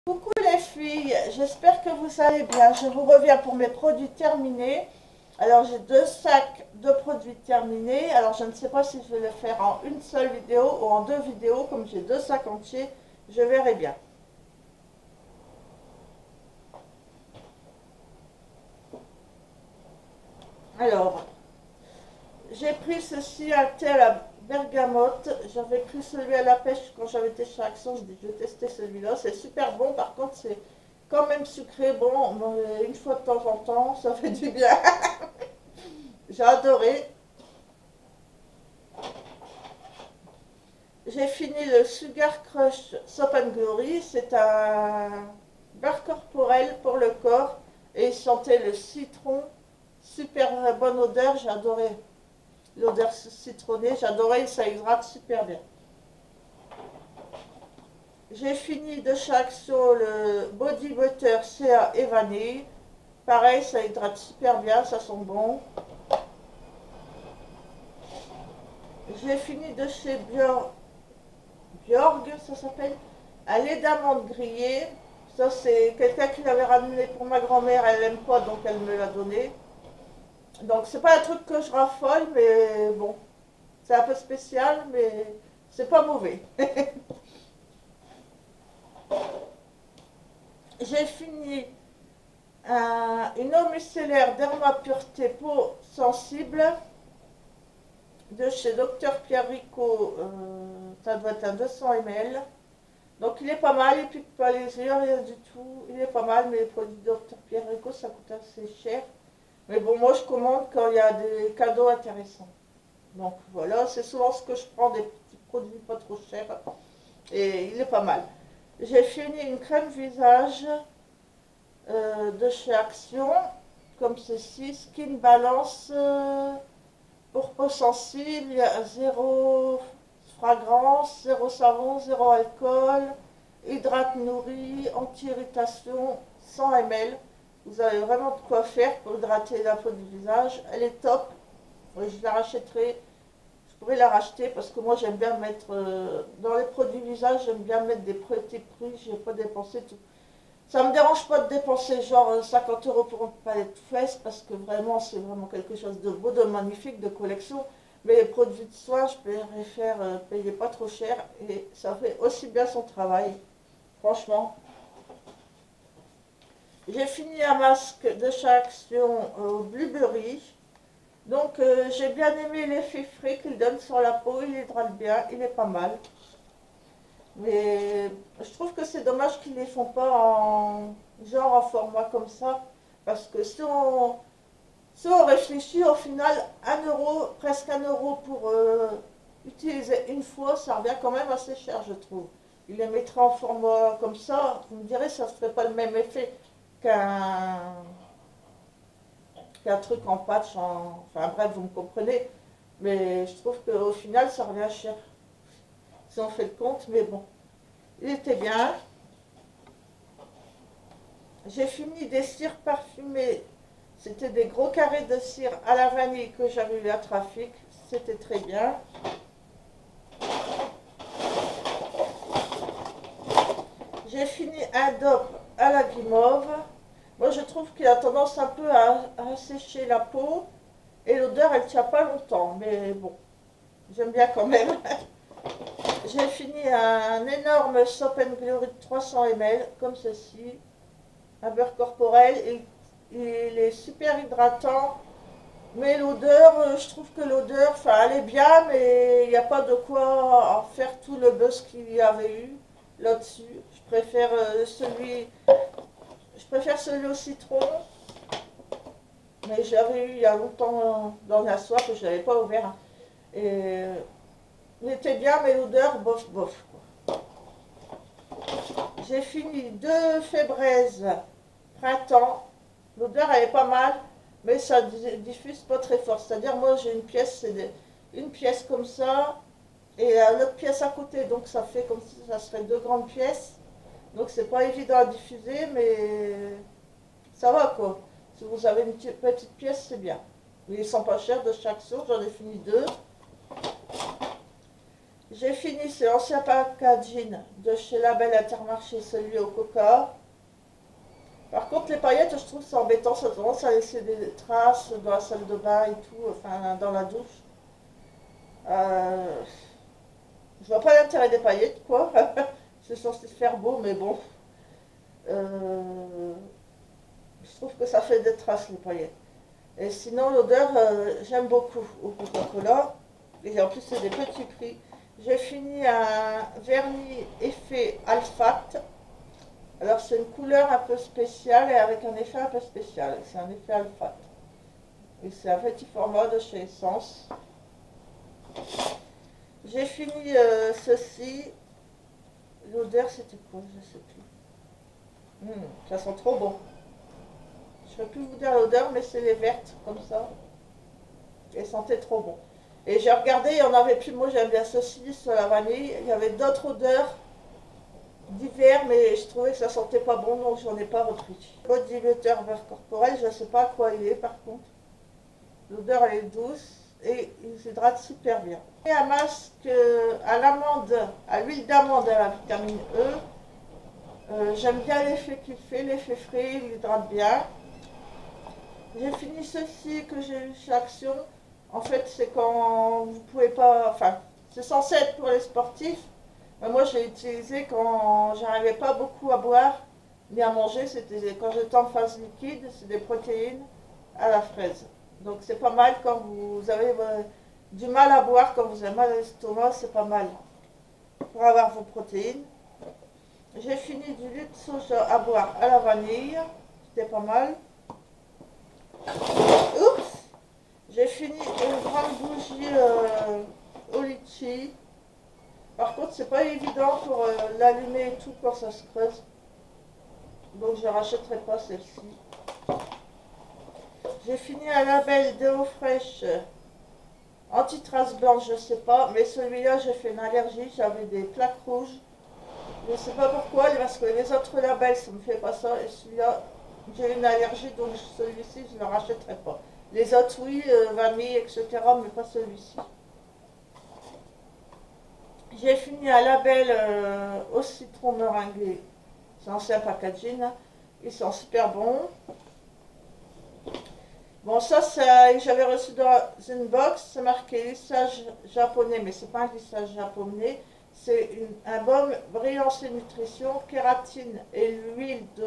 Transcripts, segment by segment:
Coucou les filles, j'espère que vous allez bien. Je vous reviens pour mes produits terminés. Alors j'ai deux sacs de produits terminés. Alors je ne sais pas si je vais le faire en une seule vidéo ou en deux vidéos. Comme j'ai deux sacs entiers, je verrai bien. Alors, j'ai pris ceci, un thé à la bergamote. J'avais pris celui à la pêche quand j'avais été chez Action. Je dis je vais tester celui-là. C'est super bon. Par contre, c'est quand même sucré. Bon, une fois de temps en temps, ça fait du bien. J'ai adoré. J'ai fini le Sugar Crush Soap and Glory. C'est un beurre corporel pour le corps. Et il sentait le citron. Super bonne odeur. J'ai adoré l'odeur citronnée. J'adorais. Ça hydrate super bien. J'ai fini de chez Action le Body Butter CA et vanille. Pareil, ça hydrate super bien. Ça sent bon. J'ai fini de chez Bjorg, ça s'appelle, un lait d'amande grillé. Ça, c'est quelqu'un qui l'avait ramené pour ma grand-mère. Elle l'aime pas, donc elle me l'a donné. Donc, c'est pas un truc que je raffole, mais bon, c'est un peu spécial, mais c'est pas mauvais. J'ai fini une eau micellaire Derma Pureté peau sensible de chez Dr Pierre Rico. Ça doit être un 200 ml. Donc il est pas mal, il pique pas les yeux, rien du tout. Il est pas mal, mais les produits Dr Pierre Rico, ça coûte assez cher. Mais bon, moi je commande quand il y a des cadeaux intéressants. Donc voilà, c'est souvent ce que je prends, des petits produits pas trop chers. Et il est pas mal. J'ai fini une crème visage de chez Action, comme ceci, Skin Balance pour peau sensible. Il y a zéro fragrance, zéro savon, zéro alcool, hydrate nourri, anti-irritation, 100 ml. Vous avez vraiment de quoi faire pour hydrater la peau du visage. Elle est top. Je la rachèterai. Je pourrais la racheter parce que moi j'aime bien mettre dans les produits visage, j'aime bien mettre des petits prix. Je n'ai pas dépensé tout. Ça me dérange pas de dépenser genre 50 € pour une palette fesses parce que vraiment c'est vraiment quelque chose de beau, de magnifique, de collection. Mais les produits de soins, je préfère payer pas trop cher et ça fait aussi bien son travail. Franchement. J'ai fini un masque de chez Action au Blueberry. Donc j'ai bien aimé l'effet frais qu'il donne sur la peau. Il hydrate bien, il est pas mal. Mais je trouve que c'est dommage qu'ils ne les font pas en genre en format comme ça. Parce que si on réfléchit, au final, 1 €, presque 1 € pour utiliser une fois, ça revient quand même assez cher, je trouve. Il les mettrait en format comme ça, vous me direz, ça ne ferait pas le même effet qu'un truc en patch. Enfin bref, vous me comprenez. Mais je trouve qu'au final, ça revient cher. Si on fait le compte, mais bon. Il était bien. J'ai fini des cires parfumées. C'était des gros carrés de cire à la vanille que j'avais eu à Trafic. C'était très bien. J'ai fini un dope à la guimauve. Moi, je trouve qu'il a tendance un peu à sécher la peau. Et l'odeur, elle ne tient pas longtemps. Mais bon, j'aime bien quand même. J'ai fini un énorme Soap and Glory de 300 ml, comme ceci. Un beurre corporel. Il est super hydratant. Mais l'odeur, je trouve que l'odeur, enfin, elle est bien, mais il n'y a pas de quoi en faire tout le buzz qu'il y avait eu là-dessus. Je préfère celui au citron, mais j'avais eu il y a longtemps dans la soie que je n'avais pas ouvert. Et il était bien, mais l'odeur, bof, bof. J'ai fini deux Fébreze printemps. L'odeur, elle est pas mal, mais ça diffuse pas très fort. C'est-à-dire, moi, j'ai une pièce, une pièce comme ça, et l'autre pièce à côté. Donc, ça fait comme si ça serait deux grandes pièces. Donc, c'est pas évident à diffuser, mais ça va, quoi. Si vous avez une petite pièce, c'est bien. Mais ils sont pas chers de chaque sorte. J'en ai fini deux. J'ai fini, c'est l'ancien packaging de chez Label Intermarché, celui au coca. Par contre, les paillettes, je trouve ça embêtant, ça a tendance à laisser des traces dans la salle de bain et tout, enfin dans la douche. Euh, je vois pas l'intérêt des paillettes, quoi. C'est censé se faire beau, mais bon. Euh, je trouve que ça fait des traces, les paillettes. Et sinon, l'odeur, j'aime beaucoup au Coca-Cola. Et en plus, c'est des petits prix. J'ai fini un vernis effet Alphate. Alors, c'est une couleur un peu spéciale et avec un effet un peu spécial. C'est un effet Alphate. Et c'est un petit format de chez Essence. J'ai fini ceci. L'odeur, c'était quoi? Je sais plus. Ça sent trop bon. Je ne peux plus vous dire l'odeur, mais c'est les vertes, comme ça. Elles sentaient trop bon. Et j'ai regardé, il n'y en avait plus. Moi, j'aime bien ceci, la vanille. Il y avait d'autres odeurs d'hiver, mais je trouvais que ça sentait pas bon, donc j'en ai pas repris. Body butter beurre corporel, je ne sais pas à quoi il est, par contre. L'odeur, elle est douce et il s'hydrate super bien. Et un masque à l'amande, à l'huile d'amande à la vitamine E. J'aime bien l'effet qu'il fait, l'effet frais, il hydrate bien. J'ai fini ceci que j'ai eu chez Action. En fait, c'est quand vous pouvez pas. Enfin, c'est censé être pour les sportifs. Mais moi, je l'ai utilisé quand j'arrivais pas beaucoup à boire ni à manger. C'était quand j'étais en phase liquide, c'est des protéines à la fraise. Donc, c'est pas mal quand vous avez du mal à boire, quand vous avez mal à l'estomac, c'est pas mal pour avoir vos protéines. J'ai fini du lait de soja à boire à la vanille. C'était pas mal. Oups! J'ai fini une grande bougie au litchi. Par contre, c'est pas évident pour l'allumer et tout quand ça se creuse. Donc, je ne rachèterai pas celle-ci. J'ai fini un label Déo Fraîche anti-trace blanche, je sais pas. Mais celui-là, j'ai fait une allergie. J'avais des plaques rouges. Je ne sais pas pourquoi, parce que les autres labels, ça ne me fait pas ça. Et celui-là, j'ai une allergie, donc celui-ci, je ne le rachèterai pas. Les autres, oui, vanille, etc., mais pas celui-ci. J'ai fini un label au citron meringué. C'est ancien packaging. Ils sont super bons. Bon, ça, j'avais reçu dans une box. C'est marqué lissage japonais, mais c'est pas un lissage japonais. C'est un baume brillance et nutrition, kératine et l'huile de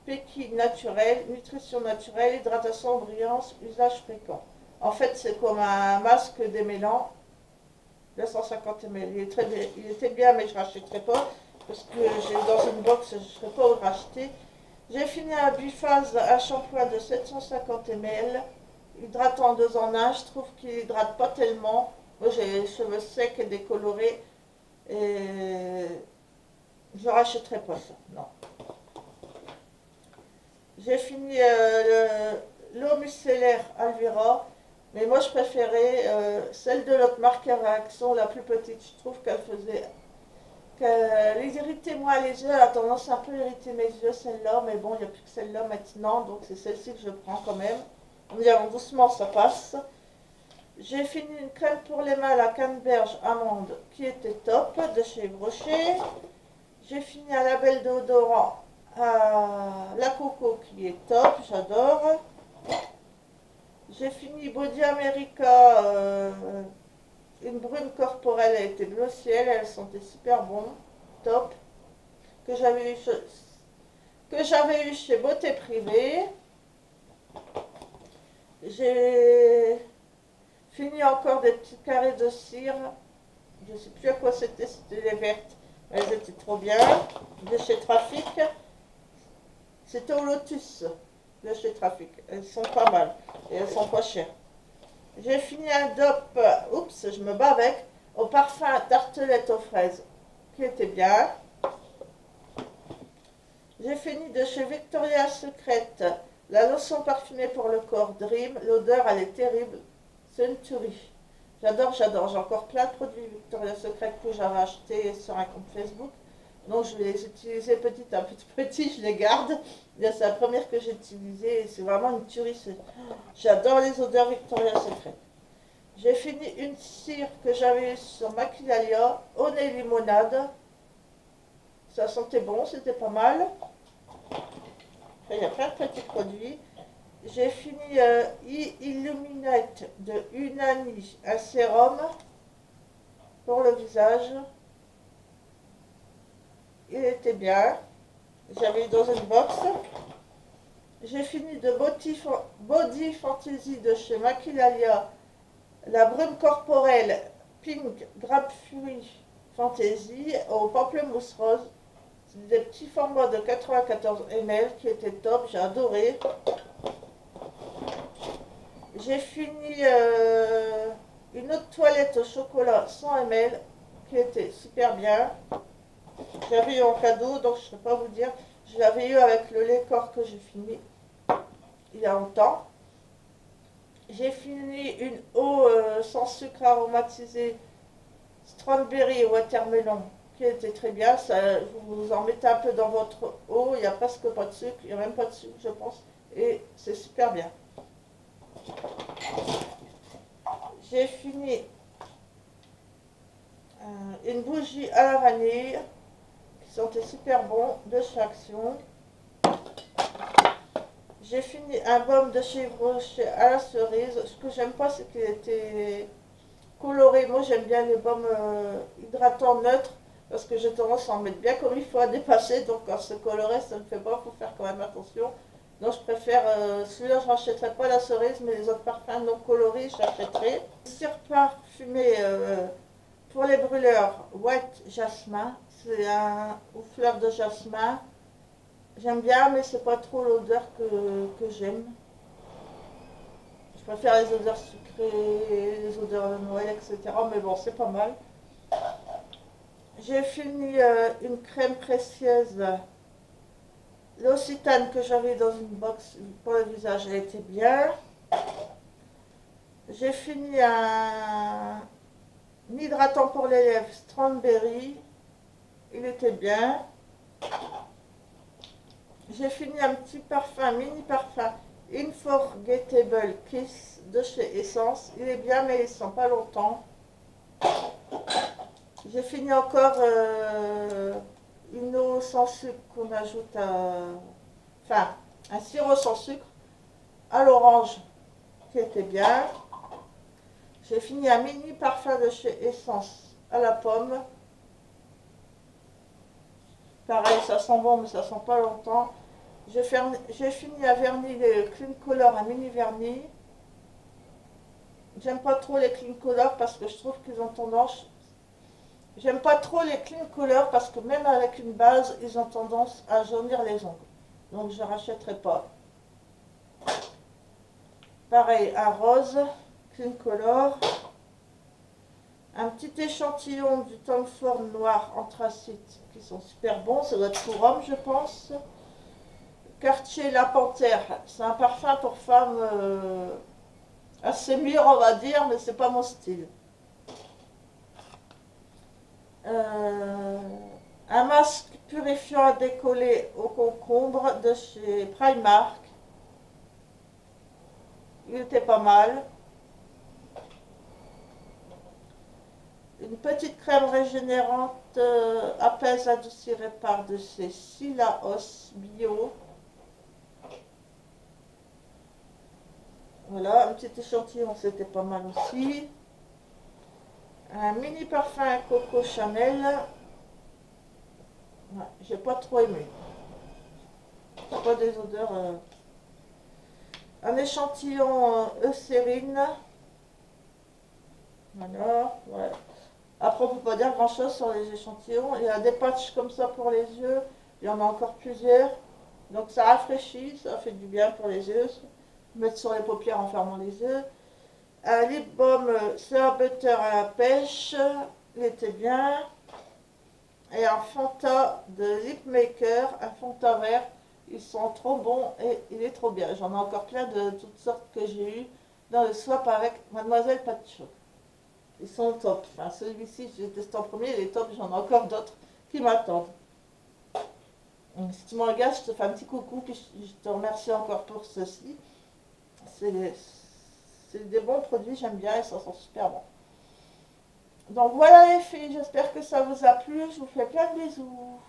Pékin naturelle, nutrition naturelle, hydratation, brillance, usage fréquent. En fait, c'est comme un masque démêlant, 250 ml. Il était bien, mais je ne rachèterai pas, parce que j'ai dans une box, je ne serais pas au racheter. J'ai fini un biphase, un shampoing de 750 ml, hydratant en 2 en 1. Je trouve qu'il hydrate pas tellement. Moi, j'ai les cheveux secs et décolorés. Et je ne rachèterai pas ça, non. J'ai fini l'eau micellaire Alvira, mais moi je préférais celle de l'autre marque Réaction, la plus petite. Je trouve qu'elle irritait moins les yeux, elle a tendance un peu à irriter mes yeux celle-là, mais bon, il n'y a plus que celle-là maintenant, donc c'est celle-ci que je prends quand même. En me disant doucement, ça passe. J'ai fini une crème pour les mains à la canneberge amande qui était top de chez Brochet. J'ai fini un label déodorant à la coco qui est top, j'adore. J'ai fini Body America, une brune corporelle, elle était bleu ciel, elle sentait super bon, top. Que j'avais eu chez Beauté Privée. J'ai fini encore des petits carrés de cire. Je ne sais plus à quoi c'était les vertes. Elles étaient trop bien. De chez Trafic. C'était au Lotus de chez Trafic. Elles sont pas mal. Et elles sont pas chères. J'ai fini un DOP. Oups, je me bats avec. Au parfum tartelette aux fraises. Qui était bien. J'ai fini de chez Victoria's Secret. La lotion parfumée pour le corps Dream. L'odeur, elle est terrible. C'est une tuerie. J'adore, j'adore. J'ai encore plein de produits Victoria's Secret que j'avais achetés sur un compte Facebook. Donc je vais les utiliser petit à petit, je les garde. C'est la première que j'ai utilisée et c'est vraiment une tuerie. J'adore les odeurs Victoria's Secret. J'ai fini une cire que j'avais sur Maquillalia, au nez limonade. Ça sentait bon, c'était pas mal. Après, il y a plein de petits produits. J'ai fini Illuminate de Unani, un sérum pour le visage. Il était bien. J'avais dans une box. J'ai fini de Body Fantasy de chez Maquillalia, la brume corporelle Pink Grapefruit Fantasy au pamplemousse rose. C'est des petits formats de 94 ml qui étaient top, j'ai adoré. J'ai fini une autre toilette au chocolat 100 ml qui était super bien. J'avais eu en cadeau, donc je ne saurais pas vous dire. Je l'avais eu avec le lait corps que j'ai fini il y a longtemps. J'ai fini une eau sans sucre aromatisée strawberry et watermelon qui était très bien. Ça, vous en mettez un peu dans votre eau, il n'y a presque pas de sucre, il n'y a même pas de sucre je pense, et c'est super bien. J'ai fini une bougie à la vanille qui sentait super bon de chez Action. J'ai fini un baume de chez Rocher à la cerise. Ce que j'aime pas, c'est qu'il était coloré. Moi, j'aime bien les baumes hydratants neutres parce que j'ai tendance à en mettre bien comme il faut à dépasser. Donc, quand c'est coloré, ça ne fait pas. Il faut faire quand même attention. Donc, je préfère celui-là, je ne rachèterai pas la cerise, mais les autres parfums non colorés, je l'achèterai. Cire parfumée pour les brûleurs, White Jasmin. C'est un aux fleurs de jasmin. J'aime bien, mais c'est pas trop l'odeur que j'aime. Je préfère les odeurs sucrées, les odeurs de Noël, etc. Mais bon, c'est pas mal. J'ai fini une crème précieuse, l'Occitane que j'avais dans une box pour le visage, elle était bien. J'ai fini un hydratant pour les lèvres, Strawberry, il était bien. J'ai fini un petit parfum, mini parfum, Unforgettable Kiss de chez Essence. Il est bien, mais il ne sent pas longtemps. J'ai fini encore une eau sans sucre qu'on ajoute à... Enfin, un sirop sans sucre à l'orange qui était bien. J'ai fini un mini parfum de chez Essence à la pomme. Pareil, ça sent bon, mais ça sent pas longtemps. J'ai fini un vernis, le Clean Color, un mini vernis. J'aime pas trop les Clean Color parce que je trouve qu'ils ont tendance... J'aime pas trop les Clean Color parce que même avec une base, ils ont tendance à jaunir les ongles. Donc je ne rachèterai pas. Pareil, un rose, Clean Color. Un petit échantillon du Tom Ford noir anthracite qui sont super bons. Ça doit être pour homme, je pense. Cartier La Panthère. C'est un parfum pour femmes assez mûres, on va dire, mais c'est pas mon style. Un masque purifiant à décoller au concombre de chez Primark. Il était pas mal. Une petite crème régénérante apaise, adoucit, répare de chez Silaos Bio. Voilà, un petit échantillon, c'était pas mal aussi. Un mini parfum Coco Chanel. Ouais, j'ai pas trop aimé. C'est pas des odeurs. Un échantillon Eucérine. Voilà, ouais. Après, on peut pas dire grand chose sur les échantillons. Il y a des patchs comme ça pour les yeux. Il y en a encore plusieurs. Donc ça rafraîchit, ça fait du bien pour les yeux. Mettre sur les paupières en fermant les yeux. Un lip balm Shea Butter à la pêche. Il était bien. Et un Fanta de Lip Maker, un Fanta vert. Ils sont trop bons et il est trop bien. J'en ai encore plein de toutes sortes que j'ai eu dans le swap avec Mademoiselle Patcho. Ils sont top. Enfin, celui-ci, j'ai testé en premier, il est top. J'en ai encore d'autres qui m'attendent. Donc, si tu me regardes, je te fais un petit coucou, puis je te remercie encore pour ceci. c'est des bons produits, j'aime bien et ça sent super bon. Donc voilà les filles, j'espère que ça vous a plu. Je vous fais plein de bisous.